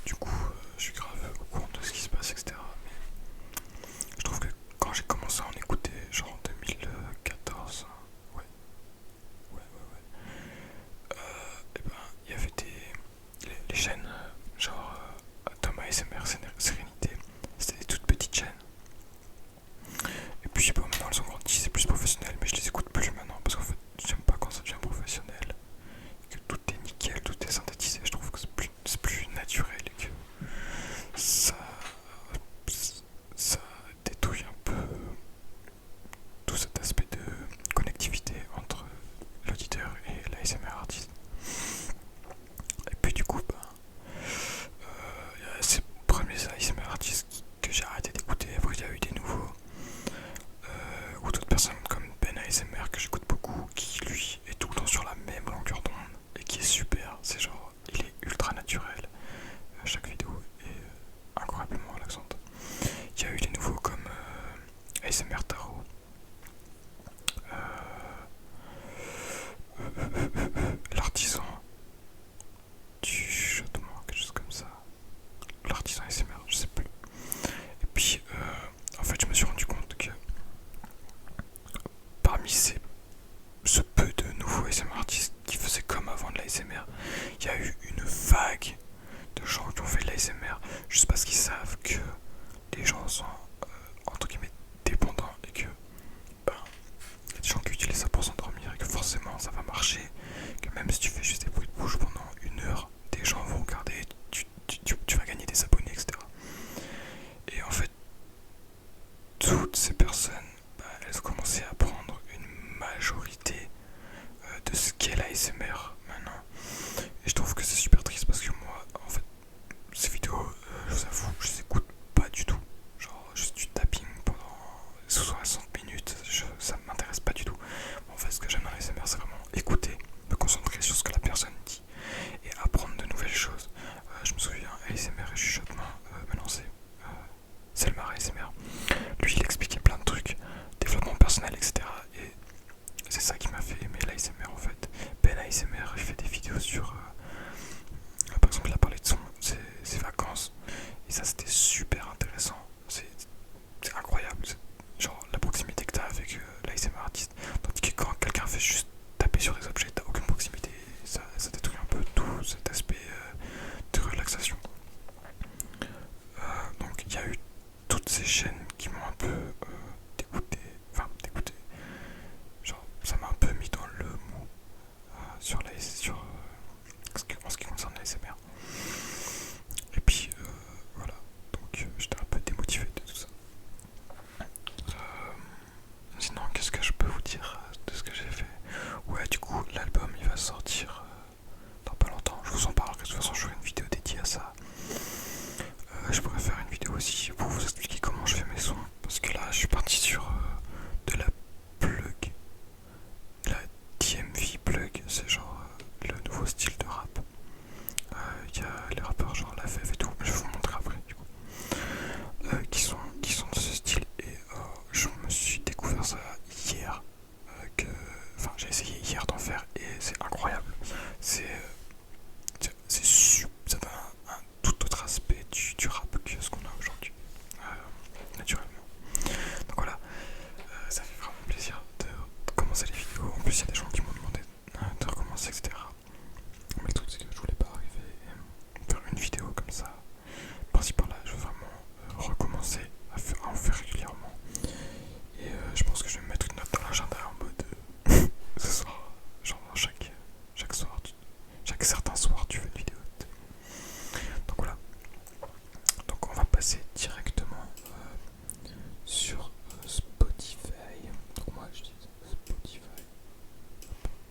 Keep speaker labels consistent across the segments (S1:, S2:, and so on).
S1: du coup, je suis grave au courant de ce qui se passe, etc. Mais je trouve que quand j'ai commencé à en écouter, genre en 2014, ouais, ouais, ouais, ouais, et ben, il y avait les chaînes, genre Thomas ASMR, Sérénité, c'était des toutes petites chaînes. Et puis, bon, maintenant elles ont grandi, c'est plus professionnel, mais je les écoute plus maintenant parce qu'en fait, j'aime pas quand ça devient professionnel, que tout est nickel, tout est synthétisé. Je trouve que c'est plus naturel et que ça, ça détruit un peu tout cet aspect de connectivité entre l'auditeur et l'ASMR artiste. Et puis du coup, il y a ces premiers ASMR artistes que j'ai arrêté d'écouter. Après, il y a eu des nouveaux, ou d'autres personnes comme Ben ASMR que j'écoute beaucoup, qui lui est tout le temps sur la même longueur d'onde et qui est super. C'est genre, il est ultra naturel. Chaque vidéo est incroyablement relaxante. Il y a eu des nouveaux comme ASMR Taro, l'artisan du chuchotement, quelque chose comme ça. L'artisan ASMR, je sais plus. Et puis, en fait, je me suis rendu compte que parmi ce peu de nouveaux ASMR artistes qui faisaient comme avant de l'ASMR, il y a eu une vague de gens qui ont fait de l'ASMR juste parce qu'ils savent que les gens sont entre guillemets dépendants et que ben, il y a des gens qui utilisent ça pour s'endormir et que forcément ça va marcher, que même si tu fais juste des bruits de bouche pendant 1 heure, des gens vont regarder, tu vas gagner des abonnés, etc. Et en fait, toutes ces personnes, bah, elles ont commencé à prendre une majorité de ce qu'est l'ASMR maintenant. Et je trouve que c'est super triste parce que moi, en fait, ces vidéos, je vous avoue, je les écoute pas du tout. Genre, juste du tapping pendant 60 minutes, ça m'intéresse pas du tout. En fait, ce que j'aime dans l'ASMR, c'est vraiment écouter, me concentrer sur ce que la personne dit et apprendre de nouvelles choses. Je me souviens, ASMR et chuchotement, maintenant c'est le Selmar ASMR. Lui, il expliquait plein de trucs, développement personnel, etc. Et c'est ça qui m'a fait aimer l'ASMR en fait. Ben ASMR, il fait des vidéos sur. Par exemple, il a parlé de ses vacances. Et ça, c'était super intéressant. C'est incroyable. Genre, la proximité que t'as avec l'ASMR artiste. Tandis que quand quelqu'un fait juste taper sur des objets, t'as aucune proximité. Ça détruit un peu tout cet aspect de relaxation. Donc, il y a eu toutes ces chaînes qui m'ont un peu dégoûté. Enfin, dégoûté. Genre, ça m'a un peu mis dans le mou en ce qui concerne l'ASMR. Et puis, voilà. Donc, j'étais un peu démotivé de tout ça. Sinon, qu'est-ce que je peux vous dire de ce que j'ai fait? Ouais, du coup, l'album il va sortir dans pas longtemps. Je vous en parlerai. De toute façon, je ferai une vidéo dédiée à ça. Je pourrais faire une vidéo aussi pour vous expliquer comment je fais mes sons. Parce que là, je suis parti sur de la plug. La DMV plug. C'est genre le nouveau style de rap. Il y a les rappeurs genre La Fève et tout. Je vais vous montrer après, du coup. Qui sont de ce style. Et je me suis découvert ça hier. Enfin, j'ai essayé hier d'en faire et c'est incroyable. Ça donne un tout autre aspect du rap que ce qu'on a aujourd'hui, naturellement. Donc voilà, ça fait vraiment plaisir de commencer les vidéos. En plus, il y a des gens qui m'ont demandé de recommencer, etc. Mais le truc, c'est que je voulais pas arriver et faire une vidéo comme ça. Par-ci par-là, je veux vraiment recommencer à en faire régulièrement. Et je pense que je vais me mettre une note dans l'agenda en mode ce soir, genre chaque soir, chaque certain soir, tu fais une vidéo. Donc voilà. Donc on va passer directement sur Spotify. Donc moi je dis Spotify.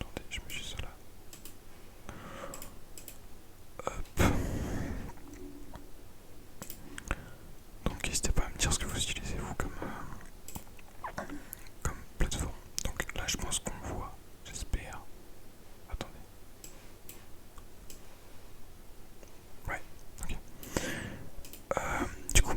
S1: Attendez, je me suis ça là. Hop. Donc n'hésitez pas à me dire ce que vous utilisez vous comme plateforme. Donc là je pense qu'on voit, j'espère. Attendez. Ouais, ok. Du coup,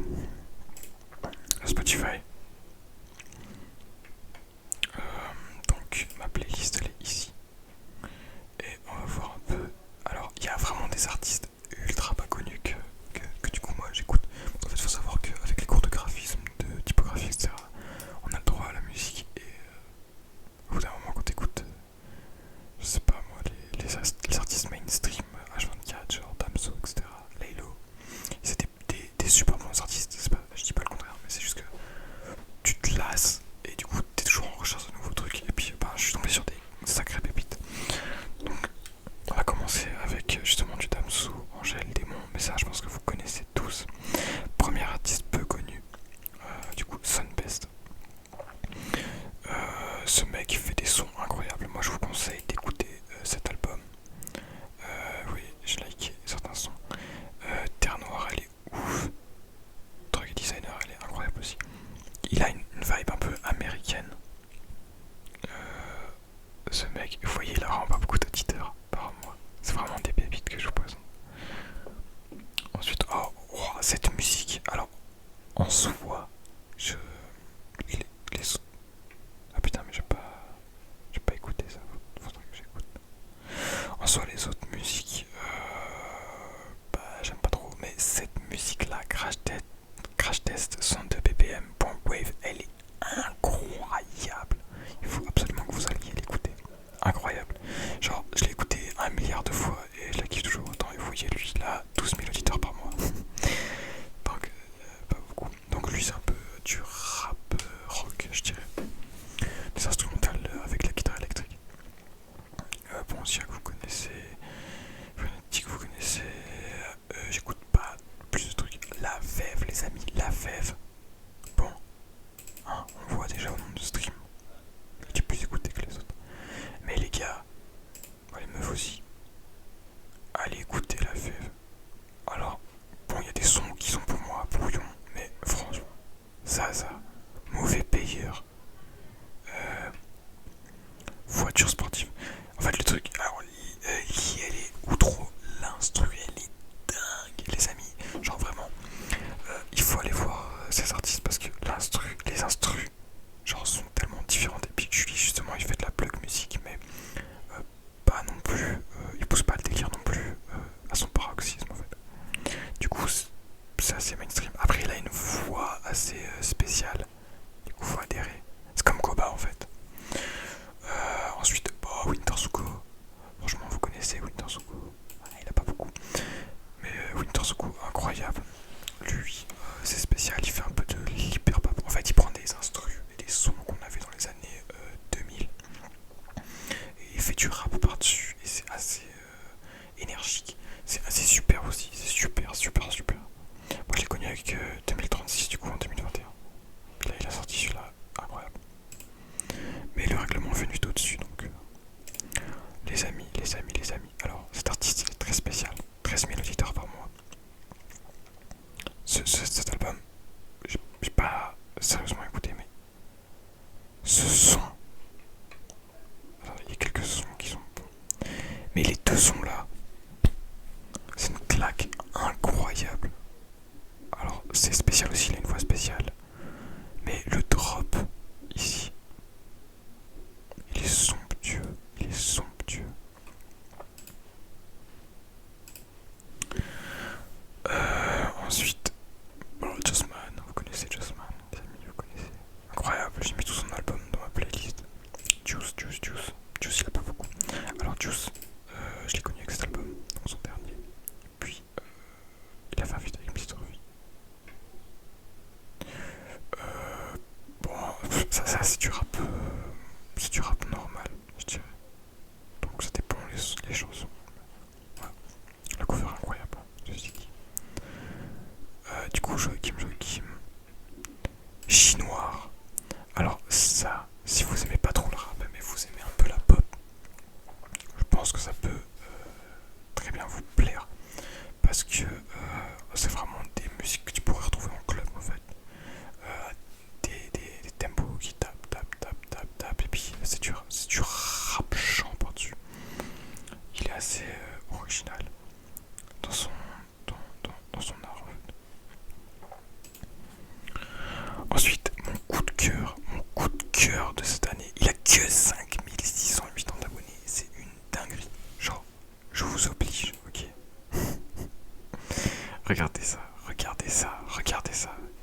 S1: cette musique, alors en soi, je. Les, les... Ah putain, mais j'ai pas écouté ça, faudrait que j'écoute. En soi, les autres musiques, bah, j'aime pas trop, mais cette musique-là, Crash Test 102 BPM, Point Wave, elle est incroyable. Il faut absolument que vous alliez l'écouter. Incroyable. Genre, je l'ai écouté 1 milliard de fois et je la kiffe toujours autant. Et vous voyez, lui, il a 12 000 auditeurs par mois. Donc, pas beaucoup. Donc, lui, c'est un peu du rap rock, je dirais. Des instrumentales avec la guitare électrique. Bon, si vous connaissez. Fnatic, vous connaissez. J'écoute pas plus de trucs. La Vève, les amis, la Vève. Bon, hein, on voit déjà au nom de stream. Il est plus écouté que les autres. Mais les gars, les meufs aussi, allez écouter la Vève. Alors, bon, il y a des sons qui sont pour moi brouillons, mais franchement, ça, mauvais payeur. Voiture sportive. En fait, le truc, alors, elle est ou trop l'instru, elle est dingue, les amis. Genre vraiment, il faut aller voir ces artistes parce que les instrus, genre, sont tellement différentes. Et puis, Julie, justement, il fait de la plug musique, mais pas non plus, il pousse pas le délire non plus à son paroxysme en fait. Du coup, c'est assez mainstream. Après, il a une voix assez spéciale. Du coup, faut adhérer. C'est comme Koba en fait. Ensuite, Winter Suko. Franchement, vous connaissez Winter Suko. Il a pas beaucoup. Mais Winter Suko, incroyable. Lui, c'est spécial. Il fait un peu de l'hyper pop. En fait, il prend des instrus et des sons qu'on avait dans les années 2000. Et il fait du rap par-dessus. Et c'est assez énergique. C'est assez super aussi. C'est super, super, super. Moi, je l'ai connu avec 2036, du coup, en 2021. Là, il a sorti celui-là. Incroyable. Mais le règlement est venu au-dessus, donc les amis. Alors, cet artiste il est très spécial, 13 000 auditeurs par mois. Cet album, j'ai pas sérieusement écouté, mais ce son. Alors, il y a quelques sons qui sont bons, mais les deux sons là, c'est une claque incroyable. Alors, c'est spécial aussi, il a une voix spéciale, mais le drop ici. Il est somptueux, il est somptueux. Ensuite, Jossman, vous connaissez Jossman, les amis, vous connaissez. Incroyable, j'ai mis tout son album dans ma playlist. Juice, il a pas beaucoup. Alors Juice, je l'ai connu avec cet album, donc son dernier. Puis, il a fait un feat avec Mr. V. Bon, ça c'est du rap. C'est du rap normal, je dirais. Donc ça dépend les chansons. Voilà. La cover est incroyable, je suis dit. Du coup, Joachim. Chinois. Alors ça, si vous aimez pas trop le rap, mais vous aimez un peu la pop, je pense que ça peut très bien vous plaire. Parce que c'est vraiment des musiques que tu pourrais retrouver en club en fait. Des tempos qui tapent. Et puis c'est du rap chant par-dessus. Il est assez original dans son art en fait. Ensuite, mon coup de cœur de cette année, il a que 5608 ans d'abonnés, c'est une dinguerie. Genre, je vous oblige, ok. Regardez ça.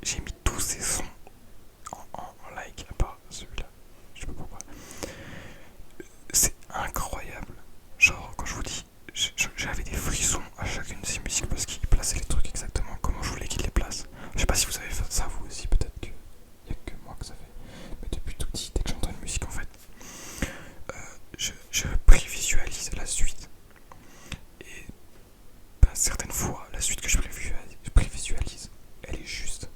S1: J'ai mis tous ces sons en like, à part celui-là. Je sais pas pourquoi. C'est incroyable. Genre, quand je vous dis, j'avais des frissons à chacune de ces musiques parce qu'il plaçait les trucs exactement comment je voulais qu'il les place. Je sais pas si vous avez fait ça vous aussi, peut-être que y a que moi que ça fait. Mais depuis tout petit, dès que j'entends une musique en fait, je prévisualise la suite. Et certaines fois, la suite que je prévisualise, elle est juste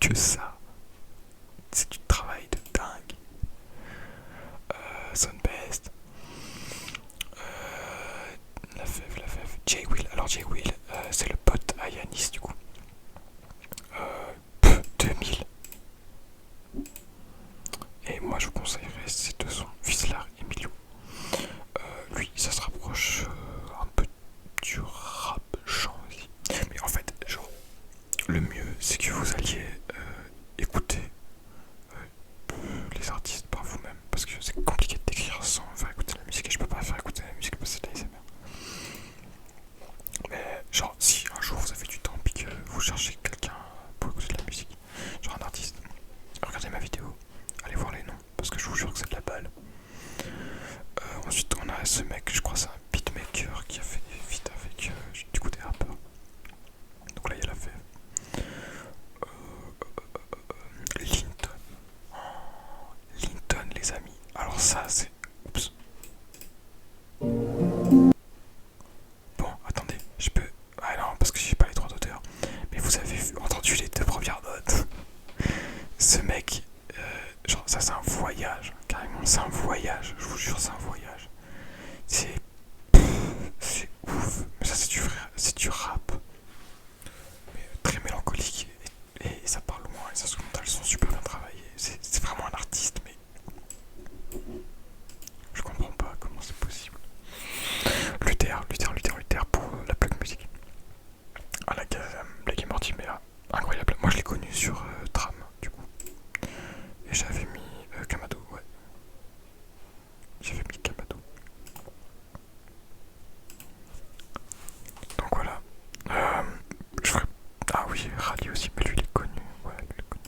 S1: que ça. C'est du travail de dingue. Sunbest. La fève. Jay Will. Alors Jay Will, c'est le pote à Yanis du coup. 2000. Et moi je vous conseillerais ces deux sons, Vislar et Milou. Lui ça se rapproche un peu du rap chant aussi. Mais en fait, genre, le mieux c'est que vous alliez écouter les artistes par vous-même. Parce que c'est compliqué de décrire sans faire écouter la musique et je peux pas faire écouter la musique parce que c'est de l'ASMR. Mais genre, si un jour vous avez du temps et que vous cherchez quelqu'un pour écouter de la musique, genre un artiste, regardez ma vidéo, allez voir les noms, parce que je vous jure que c'est de la balle. Ensuite on a ce mec, je crois c'est un beatmaker qui a fait des feats avec du coup des rappeurs. Donc là il y a la fève. Linton. Linton les amis. Alors ça c'est... Oups. Bon, attendez, je peux... Ah non, parce que j'ai pas les droits d'auteur. Mais vous avez entendu les deux premières notes. Ce mec, genre ça c'est un voyage, carrément c'est un voyage, je vous jure c'est un voyage. C'est ouf, mais ça c'est du rap, mais très mélancolique et ça parle loin, les instrumentales sont super bien travaillées, c'est vraiment un artiste mais je comprends pas comment c'est possible. Luther pour la plug musique. Ah la Black et Mortimer, incroyable, moi je l'ai connu sur Tram du coup. Et j'avais mis Kamado, ouais. J'avais mis Kamado. Donc voilà. Je ferai... Ah oui, Rally aussi, mais lui il est connu. Ouais, lui il est connu.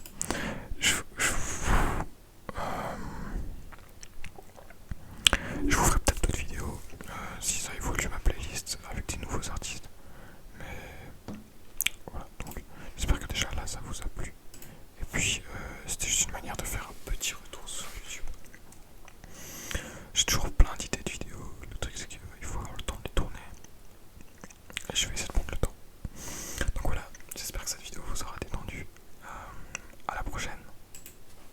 S1: Je vous ferai peut-être d'autres vidéos si ça évolue ma playlist avec des nouveaux artistes. Mais voilà, donc j'espère que déjà là ça vous a plu. Et puis c'était juste une manière de faire un petit retour sur YouTube. J'ai toujours plein d'idées de vidéos. Le truc c'est qu'il faut avoir le temps de les tourner. Et je vais essayer